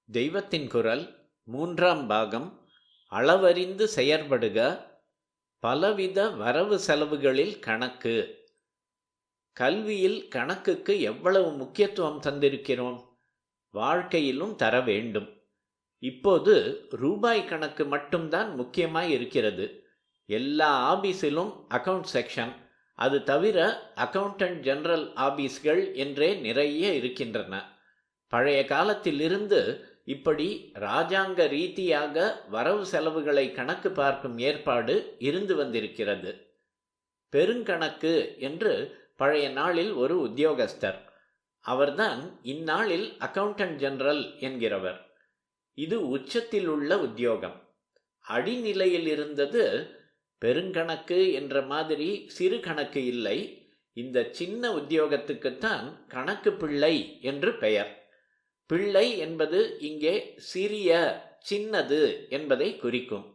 தெய்வத்தின் குரல் மூன்றாம் பாகம். அளவறிந்து செயற்படுக. பலவித வரவு செலவுகளில் கணக்கு. கல்வியில் கணக்குக்கு எவ்வளவு முக்கியத்துவம் தந்திருக்கிறோம், வாழ்க்கையிலும் தர வேண்டும். இப்போது ரூபாய் கணக்கு மட்டும்தான் முக்கியமாய் இருக்கிறது. எல்லா ஆபீஸிலும் அக்கவுண்ட் செக்ஷன், அது தவிர அக்கவுண்டன்ட் ஜெனரல் ஆபீஸ்கள் என்றே நிறைய இருக்கின்றன. பழைய காலத்திலிருந்து இப்படி இராஜாங்க ரீதியாக வரவு செலவுகளை கணக்கு பார்க்கும் ஏற்பாடு இருந்து வந்திருக்கிறது. பெருங்கணக்கு என்று பழைய நாளில் ஒரு உத்தியோகஸ்தர், அவர்தான் இந்நாளில் அக்கவுண்டன்ட் ஜெனரல் என்கிறவர். இது உச்சத்தில் உள்ள உத்தியோகம். அடிநிலையில் இருந்தது பெருங்கணக்கு என்ற மாதிரி சிறு கணக்கு இல்லை. இந்த சின்ன உத்தியோகத்துக்குத்தான் கணக்கு பிள்ளை என்று பெயர். பிள்ளை என்பது இங்கே சிறிய, சின்னது என்பதை குறிக்கும்.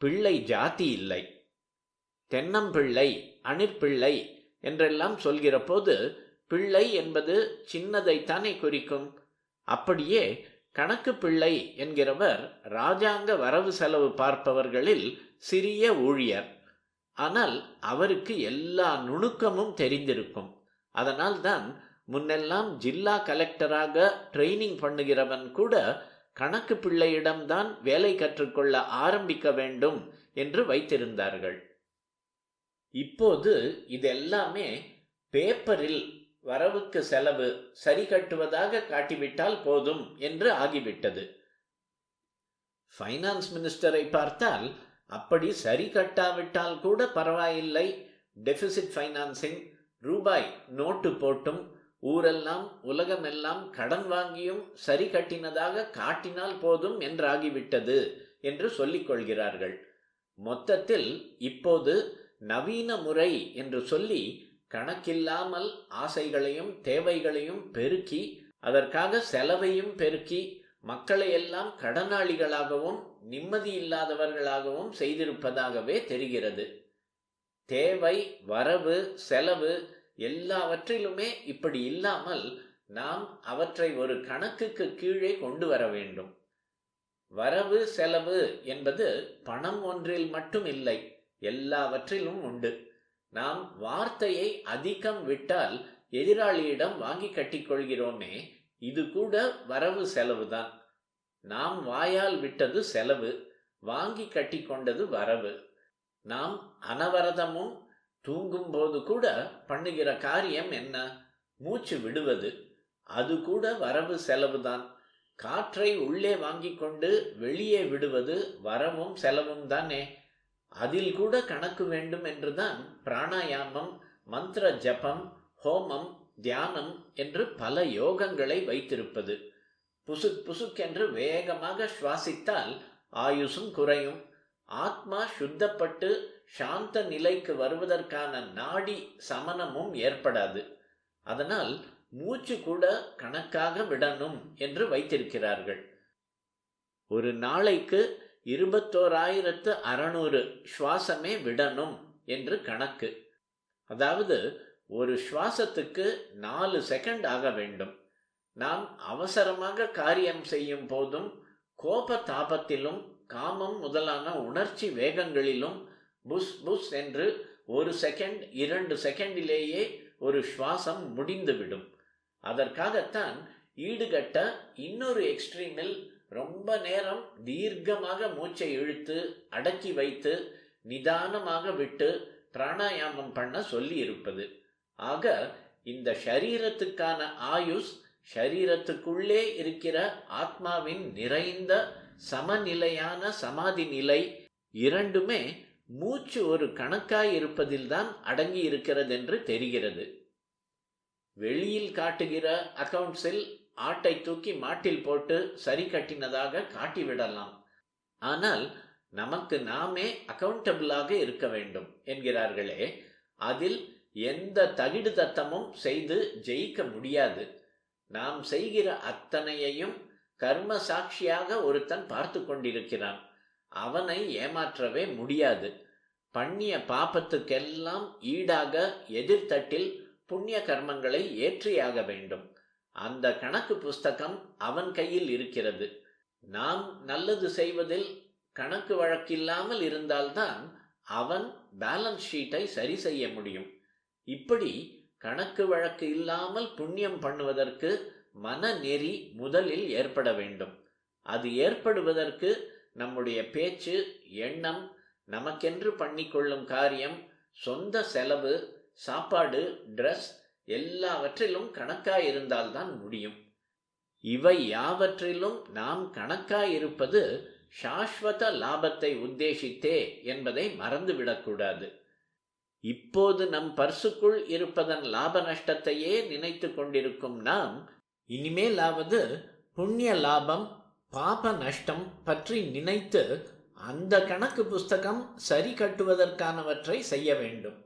பிள்ளை ஜாதி இல்லை. தென்னம்பிள்ளை, அணிற்பிள்ளை என்றெல்லாம் சொல்கிற போது பிள்ளை என்பது சின்னதைத்தானே குறிக்கும். அப்படியே கணக்கு பிள்ளை என்கிறவர் இராஜாங்க வரவு செலவு பார்ப்பவர்களில் சிறிய ஊழியர். ஆனால் அவருக்கு எல்லா நுணுக்கமும் தெரிந்திருக்கும். அதனால்தான் முன்னெல்லாம் ஜில்லா கலெக்டராக ட்ரைனிங் பண்ணுகிறவன் கூட கணக்கு பிள்ளையிடம்தான் வேலை கற்றுக்கொள்ள ஆரம்பிக்க வேண்டும் என்று வைத்திருந்தார்கள். இப்போது இதெல்லாமே பேப்பரில் வரவுக்கு செலவு சரி கட்டுவதாக காட்டிவிட்டால் போதும் என்று ஆகிவிட்டது. ஃபைனான்ஸ் மினிஸ்டரை பார்த்தால் அப்படி சரி கட்டாவிட்டால் கூட பரவாயில்லை, டெபிசிட் ஃபைனான்சிங், ரூபாய் நோட்டு போட்டும் ஊரெல்லாம் உலகமெல்லாம் கடன் வாங்கியும் சரி கட்டினதாக காட்டினால் போதும் என்றாகிவிட்டது என்று சொல்லிக் கொள்கிறார்கள். மொத்தத்தில் இப்போது நவீன முறை என்று சொல்லி கணக்கில்லாமல் ஆசைகளையும் தேவைகளையும் பெருக்கி அதற்காக செலவையும் பெருக்கி மக்களையெல்லாம் கடனாளிகளாகவும் நிம்மதி இல்லாதவர்களாகவும் செய்திருப்பதாகவே தெரிகிறது. தேவை, வரவு, செலவு எல்லாவற்றிலுமே இப்படி இல்லாமல் நாம் அவற்றை ஒரு கணக்குக்கு கீழே கொண்டு வர வேண்டும். வரவு செலவு என்பது பணம் ஒன்றில் மட்டும் இல்லை, எல்லாவற்றிலும் உண்டு. நாம் வார்த்தையை அதிகம் விட்டால் எதிராளியிடம் வாங்கி கட்டிக்கொள்கிறோமே, இது கூட வரவு செலவுதான். நாம் வாயால் விட்டது செலவு, வாங்கி கட்டி கொண்டது வரவு. நாம் அனவரதமும் தூங்கும்போது கூட பண்ணுகிற காரியம் என்ன? மூச்சு விடுவது. அது கூட வரவு செலவுதான். காற்றை உள்ளே வாங்கி கொண்டு வெளியே விடுவது வரவும் செலவும் தானே. அதில் கூட கணக்கு வேண்டும் என்றுதான் பிராணாயாமம், மந்திர ஜபம், ஹோமம், தியானம் என்று பல யோகங்களை வைத்திருப்பது. புசுக் புசுக்கென்று வேகமாக சுவாசித்தால் ஆயுசும் குறையும். ஆத்மா சுத்தப்பட்டு சாந்த நிலைக்கு வருவதற்கான நாடி சமனமும் ஏற்படாது. அதனால் மூச்சு கூட கணக்காக விடணும் என்று வைத்திருக்கிறார்கள். ஒரு நாளைக்கு 21,600 சுவாசமே விடணும் என்று கணக்கு. அதாவது ஒரு சுவாசத்துக்கு 4 செகண்ட் ஆக வேண்டும். நாம் அவசரமாக காரியம் செய்யும் போதும் கோப தாபத்திலும் காமம் முதலான உணர்ச்சி வேகங்களிலும் புஸ் புஸ் என்று 1 செகண்ட் 2 செகண்டிலேயே ஒரு சுவாசம் முடிந்துவிடும். அதற்காகத்தான் ஈடுகட்ட இன்னொரு எக்ஸ்ட்ரீமில் ரொம்ப நேரம் தீர்க்கமாக மூச்சை இழுத்து அடக்கி வைத்து நிதானமாக விட்டு பிராணாயாமம் பண்ண சொல்லி இருப்பது. ஆக இந்த ஷரீரத்துக்கான ஆயுஸ், ஷரீரத்துக்குள்ளே இருக்கிற ஆத்மாவின் நிறைந்த சமநிலையான சமாதி நிலை இரண்டுமே மூச்சு ஒரு கணக்காய் இருப்பதில்தான் அடங்கி இருக்கிறது என்று தெரிகிறது. வெளியில் காட்டுகிற அக்கவுண்ட்ஸில் ஆட்டை தூக்கி மாட்டில் போட்டு சரி கட்டினதாக காட்டிவிடலாம். ஆனால் நமக்கு நாமே அக்கவுண்டபிளாக இருக்க வேண்டும் என்கிறார்களே, அதில் எந்த தகிடு தத்தமும் செய்து ஜெயிக்க முடியாது. நாம் செய்கிற அத்தனையையும் கர்ம சாட்சியாக ஒருத்தன் பார்த்து கொண்டிருக்கிறான். அவனை ஏமாற்றவே முடியாது. பண்ணிய பாபத்துக்கெல்லாம் ஈடாக எதிர்த்தட்டில் புண்ணிய கர்மங்களை ஏற்றியாக வேண்டும். அந்த கணக்கு புஸ்தகம் அவன் கையில் இருக்கிறது. நாம் நல்லது செய்வதில் கணக்கு வழக்கில்லாமல் இருந்தால்தான் அவன் பேலன்ஸ் ஷீட்டை சரி செய்ய முடியும். இப்படி கணக்கு வழக்கு இல்லாமல் புண்ணியம் பண்ணுவதற்கு மனநெறி முதலில் ஏற்பட வேண்டும். அது ஏற்படுவதற்கு நம்முடைய பேச்சு, எண்ணம், நமக்கென்று பண்ணிக்கொள்ளும் காரியம், சொந்த செலவு, சாப்பாடு, ட்ரெஸ் எல்லாவற்றிலும் கணக்காயிருந்தால்தான் முடியும். இவை யாவற்றிலும் நாம் கணக்காயிருப்பது சாஸ்வத லாபத்தை உத்தேசித்தே என்பதை மறந்துவிடக்கூடாது. இப்போது நம் பர்சுக்குள் இருப்பதன் லாப நஷ்டத்தையே நினைத்து கொண்டிருக்கும் நாம் இனிமேலாவது புண்ணிய லாபம், பாப நஷ்டம் பற்றி நினைத்து அந்த கணக்கு புஸ்தகம் சரி கட்டுவதற்கானவற்றை செய்ய வேண்டும்.